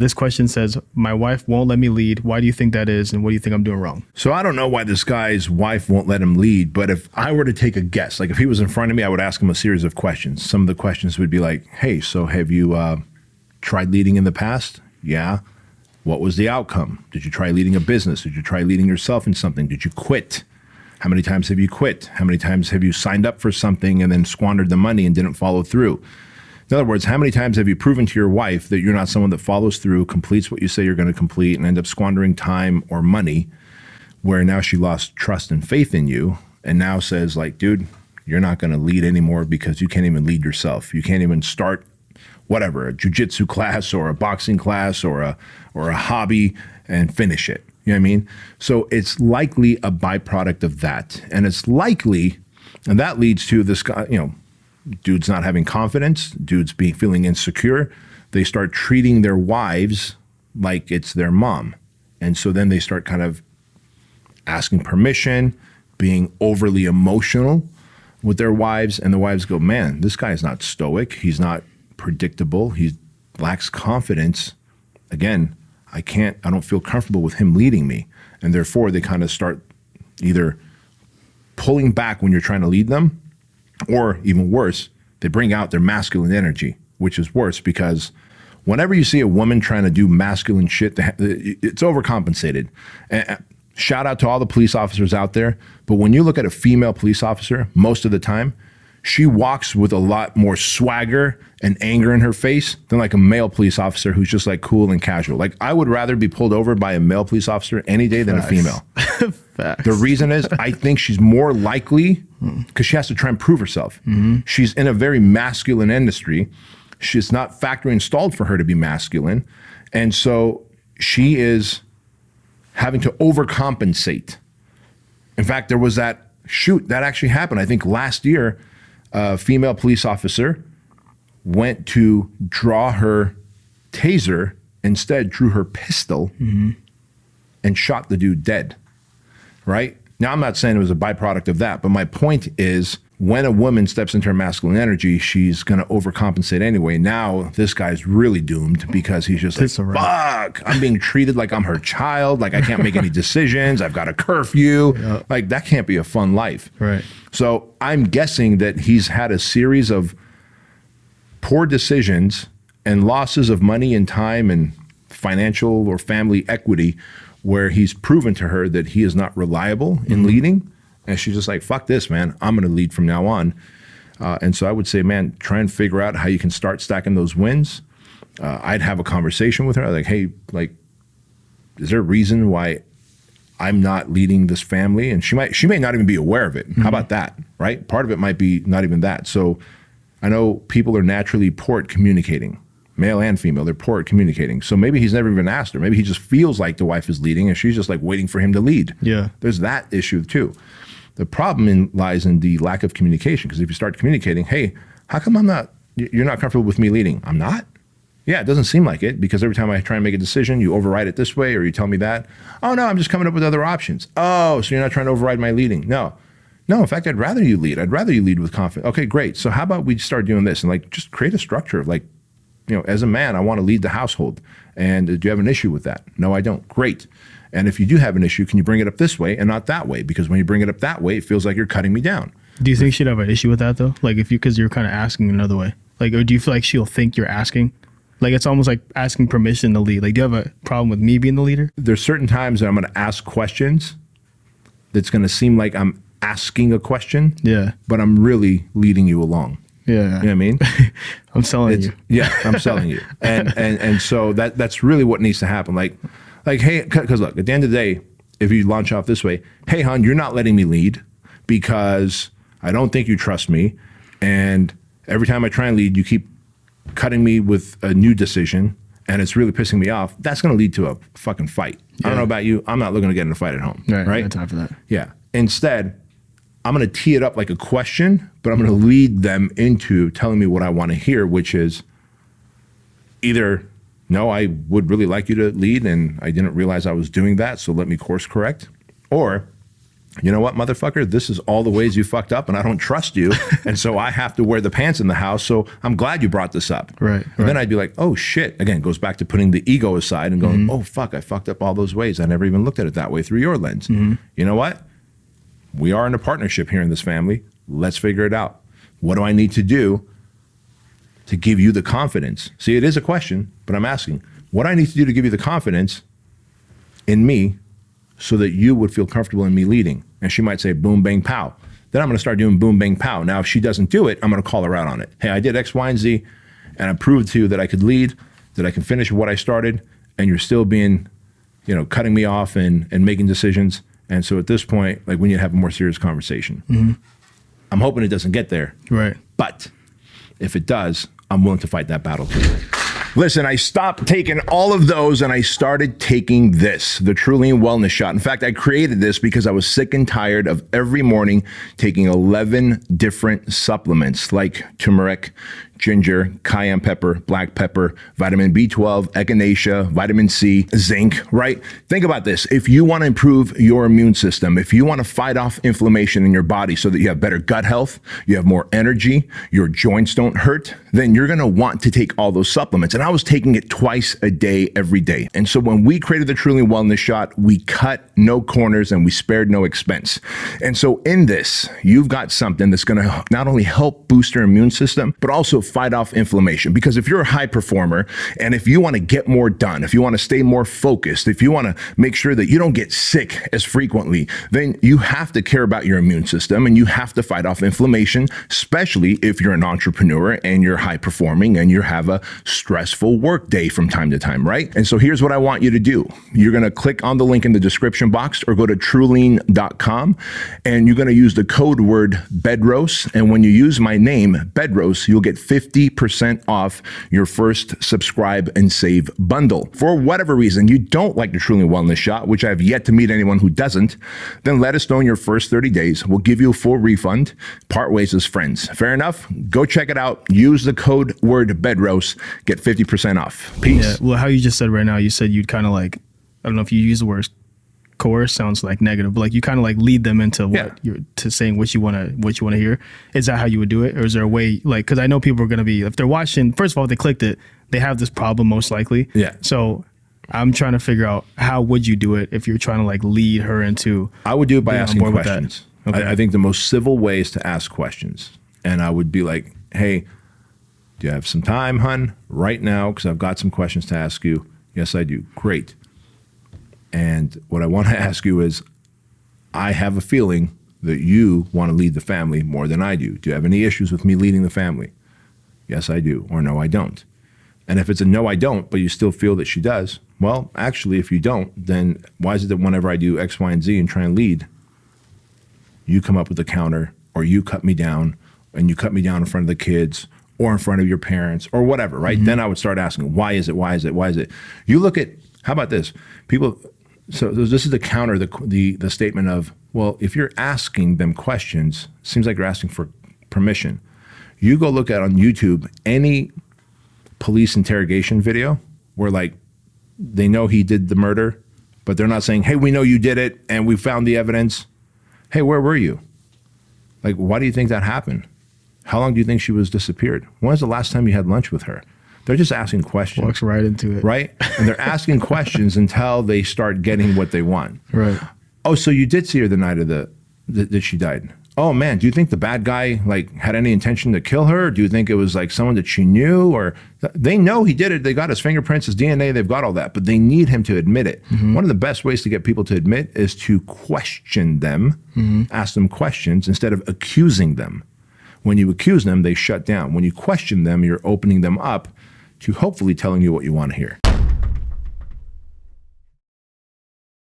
This question says, my wife won't let me lead. Why do you think that is? And what do you think I'm doing wrong? So I don't know why this guy's wife won't let him lead, but if I were to take a guess, like if he was in front of me, I would ask him a series of questions. Some of the questions would be like, hey, so have you tried leading in the past? Yeah. What was the outcome? Did you try leading a business? Did you try leading yourself in something? Did you quit? How many times have you quit? How many times have you signed up for something and then squandered the money and didn't follow through? In other words, how many times have you proven to your wife that you're not someone that follows through, completes what you say you're going to complete, and end up squandering time or money, where now she lost trust and faith in you and now says like, dude, you're not going to lead anymore because you can't even lead yourself. You can't even start whatever, a jiu-jitsu class or a boxing class or a hobby and finish it. You know what I mean? So it's likely a byproduct of that. And it's likely, and that leads to this guy, you know, dudes not having confidence, dudes feeling insecure. They start treating their wives like it's their mom. And so then they start kind of asking permission, being overly emotional with their wives. And the wives go, man, this guy is not stoic. He's not predictable. He lacks confidence. Again, I don't feel comfortable with him leading me. And therefore they kind of start either pulling back when you're trying to lead them, or even worse, they bring out their masculine energy, which is worse because whenever you see a woman trying to do masculine shit, it's overcompensated. And shout out to all the police officers out there. But when you look at a female police officer, most of the time, she walks with a lot more swagger and anger in her face than like a male police officer who's just like cool and casual. Like I would rather be pulled over by a male police officer any day than a female. Facts. The reason is I think she's more likely because she has to try and prove herself. She's in a very masculine industry. She's not factory installed for her to be masculine. And so she is having to overcompensate. In fact, there was that shoot that actually happened. I think last year, a female police officer went to draw her taser, instead drew her pistol and shot the dude dead, right? Now, I'm not saying it was a byproduct of that, but my point is when a woman steps into her masculine energy, she's going to overcompensate anyway. Now, this guy's really doomed because he's just like, fuck, I'm being treated like I'm her child. Like I can't make any decisions. I've got a curfew. Yep. Like that can't be a fun life. Right. So I'm guessing that he's had a series of poor decisions and losses of money and time and financial or family equity where he's proven to her that he is not reliable in leading. And she's just like, fuck this, man. I'm going to lead from now on. And so I would say, man, try and figure out how you can start stacking those wins. I'd have a conversation with her. Like, hey, like, is there a reason why I'm not leading this family? And she may not even be aware of it. How about that, right? Part of it might be not even that. So I know people are naturally poor at communicating, male and female. They're poor at communicating. So maybe he's never even asked her. Maybe he just feels like the wife is leading and she's just like waiting for him to lead. Yeah. There's that issue too. The problem lies in the lack of communication, because if you start communicating, hey, how come you're not comfortable with me leading? I'm not? Yeah, it doesn't seem like it, because every time I try and make a decision, you override it this way or you tell me that. Oh, no, I'm just coming up with other options. Oh, so you're not trying to override my leading. No, in fact, I'd rather you lead. I'd rather you lead with confidence. Okay, great. So how about we start doing this and like just create a structure of like, you know, as a man, I want to lead the household. And do you have an issue with that? No, I don't. Great. And if you do have an issue, can you bring it up this way and not that way? Because when you bring it up that way, it feels like you're cutting me down. Do you think she'd have an issue with that though? Like because you're kind of asking another way. Like, or do you feel like she'll think you're asking? Like it's almost like asking permission to lead. Like, do you have a problem with me being the leader? There's certain times that I'm going to ask questions that's going to seem like I'm asking a question. Yeah. But I'm really leading you along. Yeah. You know what I mean? I'm selling you. Yeah, I'm selling you. And so that's really what needs to happen. Like, hey, because look, at the end of the day, if you launch off this way, hey, hon, you're not letting me lead because I don't think you trust me. And every time I try and lead, you keep cutting me with a new decision and it's really pissing me off. That's going to lead to a fucking fight. Yeah. I don't know about you. I'm not looking to get in a fight at home. Right? No time for that. Yeah. Instead, I'm going to tee it up like a question, but I'm going to lead them into telling me what I want to hear, which is either, no, I would really like you to lead and I didn't realize I was doing that, so let me course correct. Or, you know what, motherfucker, this is all the ways you fucked up and I don't trust you. And so I have to wear the pants in the house. So I'm glad you brought this up. Right. And then I'd be like, oh shit. Again, it goes back to putting the ego aside and going, oh fuck, I fucked up all those ways. I never even looked at it that way through your lens. You know what? We are in a partnership here in this family. Let's figure it out. What do I need to do to give you the confidence? See, it is a question, but I'm asking, what do I need to do to give you the confidence in me so that you would feel comfortable in me leading? And she might say, boom, bang, pow. Then I'm going to start doing boom, bang, pow. Now, if she doesn't do it, I'm going to call her out on it. Hey, I did X, Y, and Z, and I proved to you that I could lead, that I can finish what I started, and you're still being, you know, cutting me off and making decisions. And so at this point, like, we need to have a more serious conversation. I'm hoping it doesn't get there. Right. But if it does, I'm willing to fight that battle too. Listen, I stopped taking all of those and I started taking this, the Truline Wellness Shot. In fact, I created this because I was sick and tired of every morning taking 11 different supplements like turmeric, ginger, cayenne pepper, black pepper, vitamin B12, echinacea, vitamin C, zinc, right? Think about this. If you want to improve your immune system, if you want to fight off inflammation in your body so that you have better gut health, you have more energy, your joints don't hurt, then you're going to want to take all those supplements. And I was taking it twice a day, every day. And so when we created the Truline Wellness Shot, we cut no corners and we spared no expense. And so in this, you've got something that's going to not only help boost your immune system, but also fight off inflammation. Because if you're a high performer and if you want to get more done, if you want to stay more focused, if you want to make sure that you don't get sick as frequently, then you have to care about your immune system and you have to fight off inflammation, especially if you're an entrepreneur and you're high performing and you have a stressful work day from time to time, right? And so here's what I want you to do. You're going to click on the link in the description box or go to truline.com and you're going to use the code word Bedros. And when you use my name, Bedros, you'll get 50% off your first subscribe and save bundle. For whatever reason you don't like the Truline Wellness Shot, which I've yet to meet anyone who doesn't, then let us know in your first 30 days. We'll give you a full refund. Part ways as friends. Fair enough? Go check it out. Use the code word Bedros. Get 50% off. Peace. Yeah. Well, how you just said right now, you said you'd kind of like, I don't know if you use the word coerce, sounds like negative, but like you kind of like lead them into what you're to saying what you want to hear. Is that how you would do it? Or is there a way, like, because I know people are going to be, if they're watching, first of all, if they clicked it, they have this problem most likely. Yeah. So I'm trying to figure out how would you do it if you're trying to like lead her into. I would do it by asking board with that. questions. Okay. I think the most civil way is to ask questions. And I would be like, hey, do you have some time, hun, right now? Because I've got some questions to ask you. Yes, I do. Great. And what I want to ask you is, I have a feeling that you want to lead the family more than I do. Do you have any issues with me leading the family? Yes, I do. Or no, I don't. And if it's a no, I don't, but you still feel that she does, well, actually, if you don't, then why is it that whenever I do X, Y, and Z and try and lead, you come up with a counter, or you cut me down, and you cut me down in front of the kids, or in front of your parents, or whatever, right? Then I would start asking, why is it, why is it, why is it? You look at, how about this? People, so this is the counter, the statement of, well, if you're asking them questions, it seems like you're asking for permission. You go look at on YouTube any police interrogation video where like they know he did the murder, but they're not saying, hey, we know you did it and we found the evidence. Hey, where were you? Like, why do you think that happened? How long do you think she was disappeared? When was the last time you had lunch with her? They're just asking questions. Walks right into it. Right? And they're asking questions until they start getting what they want. Right. Oh, so you did see her the night of that she died. Oh man, do you think the bad guy like had any intention to kill her? Do you think it was like someone that she knew? Or they know he did it. They got his fingerprints, his DNA, they've got all that, but they need him to admit it. One of the best ways to get people to admit is to question them, ask them questions instead of accusing them. When you accuse them, they shut down. When you question them, you're opening them up to hopefully telling you what you want to hear.